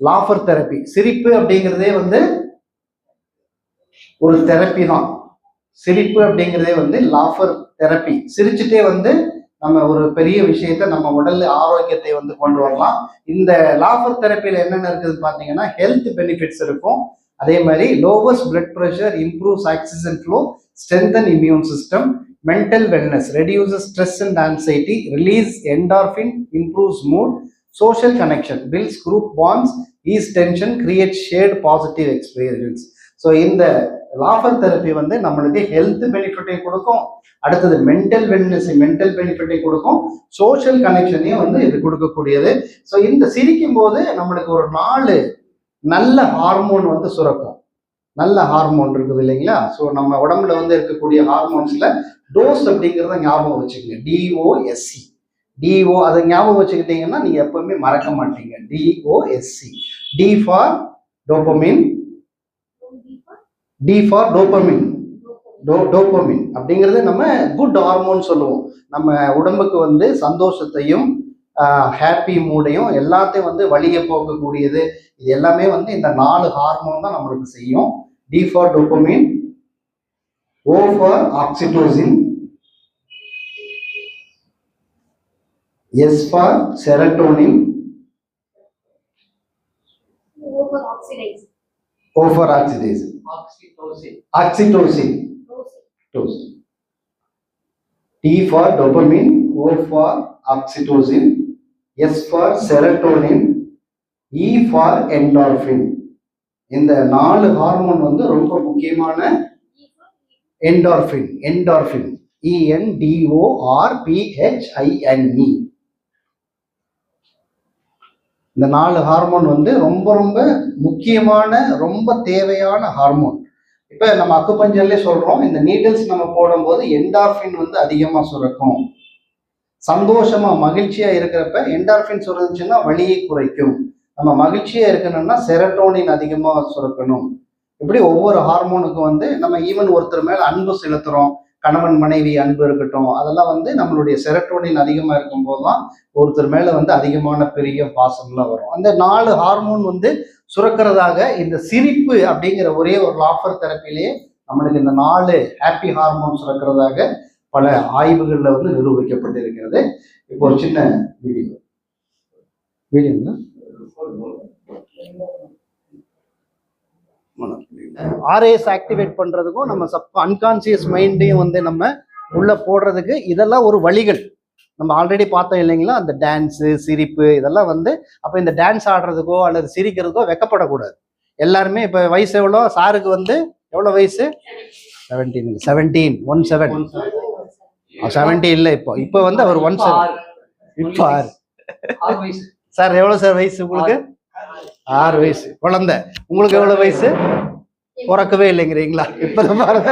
Lawful therapy. சிரிப்பு அப்படிங்கிறதே வந்து ஒரு தெரப்பி தான். சிரிப்பு அப்படிங்கிறதே வந்து லாஃபர் தெரப்பி. சிரிச்சுட்டே வந்து நம்ம ஒரு பெரிய விஷயத்த நம்ம உடல் ஆரோக்கியத்தை வந்து கொண்டு வரலாம். இந்த லாஃபர் தெரப்பியில என்னென்ன இருக்குதுன்னு பார்த்தீங்கன்னா ஹெல்த் பெனிஃபிட்ஸ் இருக்கும். அதே மாதிரி lovers blood pressure, improves oxygen flow, strengthen immune system, mental wellness, reduces stress and anxiety, release endorphin, improves mood, social connection, builds group bonds, ease tension, creates shared positive experience. So இந்த lawful therapy வந்து நம்மளுக்கு health பெனிஃபிட்டை கொடுக்கும், அடுத்தது mental பெனிஃபிட்டை கொடுக்கும், social கனெக்ஷனையும் வந்து இது கொடுக்கக்கூடியது. So இந்த சிரிக்கும் போது நம்மளுக்கு ஒரு 4 நல்ல ஹார்மோன் வந்து சுரக்கும். நல்ல ஹார்மோன் இருக்குது இல்லைங்களா? ஸோ நம்ம உடம்புல வந்து இருக்கக்கூடிய ஹார்மோன்ஸ்ல டோஸ் அப்படிங்கிறத ஞாபகம் வச்சுக்கோங்க. DOSC. DO அதை ஞாபகம் வச்சுக்கிட்டீங்கன்னா நீங்க எப்பவுமே மறக்க மாட்டீங்க. DOSC. D for dopamine. D for dopamine. Dopamine அப்படிங்கிறது நம்ம குட் ஹார்மோன் சொல்லுவோம். நம்ம உடம்புக்கு வந்து சந்தோஷத்தையும் ஹாப்பி மூடையும் எல்லாத்தையும் வந்து வழிய போக்கக்கூடியது. இது எல்லாமே வந்து இந்த 4 ஹார்மோன் தான் நம்மளுக்கு செய்யும். D for dopamine, O for oxytocin, S for serotonin, O for oxidation, oxytocin, T for dopamine, O for oxytocin, S for serotonin, E for endorphin. இந்த 4 ஹார்மோன் வந்து ரொம்ப முக்கியமான. Endorphin, ENDORPHINE. இந்த 4 ஹார்மோன் வந்து ரொம்ப ரொம்ப முக்கியமான, ரொம்ப தேவையான ஹார்மோன். இப்போ நம்ம அக்குபஞ்சர்லேயே சொல்றோம், இந்த நீடில்ஸ் நம்ம போடும்போது என்டார்ஃபின் வந்து அதிகமாக சுரக்கும். சந்தோஷமா மகிழ்ச்சியா இருக்கிறப்ப என்டார்ஃபின் சுரந்துச்சுன்னா வலியை குறைக்கும். நம்ம மகிழ்ச்சியா இருக்கணும்னா செரட்டோனின் அதிகமாக சுரக்கணும். இப்படி ஒவ்வொரு ஹார்மோனுக்கும் வந்து நம்ம ஈவன் ஒருத்தர் மேல அன்பு செலுத்துறோம், கணவன் மனைவி அன்பு இருக்கட்டும், அதெல்லாம் வந்து நம்மளுடைய செரட்டோனின் அதிகமாக இருக்கும்போது தான் ஒருத்தர் மேல வந்து அதிகமான பெரிய பாசம்லாம் வரும். அந்த 4 ஹார்மோன் வந்து சுரக்கிறதாக இந்த சிரிப்பு அப்படிங்கிற ஒரே ஒரு லாஃபர் தெரப்பிலேயே நம்மளுக்கு இந்த 4 ஹாப்பி ஹார்மோன் சுரக்கிறதாக பல ஆய்வுகளில் வந்து நிரூபிக்கப்பட்டு இருக்கிறது. இப்போ ஒரு சின்ன வீடியோங்களா ஆர்ஏஎஸ் ஆக்டிவேட் பண்றதுக்கும் நம்ம அன்கான்சியஸ் மைண்டையும் வந்து நம்ம உள்ள போடுறதுக்கு இதெல்லாம் ஒரு வழிகள். நம்ம ஆல்ரெடி பார்த்தோம் இல்லைங்களா, அந்த டான்ஸு, சிரிப்பு, இதெல்லாம் வந்து அப்போ இந்த டான்ஸ் ஆடுறதுக்கோ அல்லது சிரிக்கிறதுக்கோ வெக்கப்படக்கூடாது. எல்லாருமே இப்போ வயசு எவ்வளோ? சாருக்கு வந்து எவ்வளோ வயசு? 17 இல்லை, இப்போ வந்து அவர் 17. இப்போ 6 சார். எவ்வளோ சார் வயசு உங்களுக்கு? 6 வயசு குழந்தை. உங்களுக்கு எவ்வளவு வயசு? பிறக்கவே இல்லைங்கிறீங்களா? இப்பதான் பாருங்க.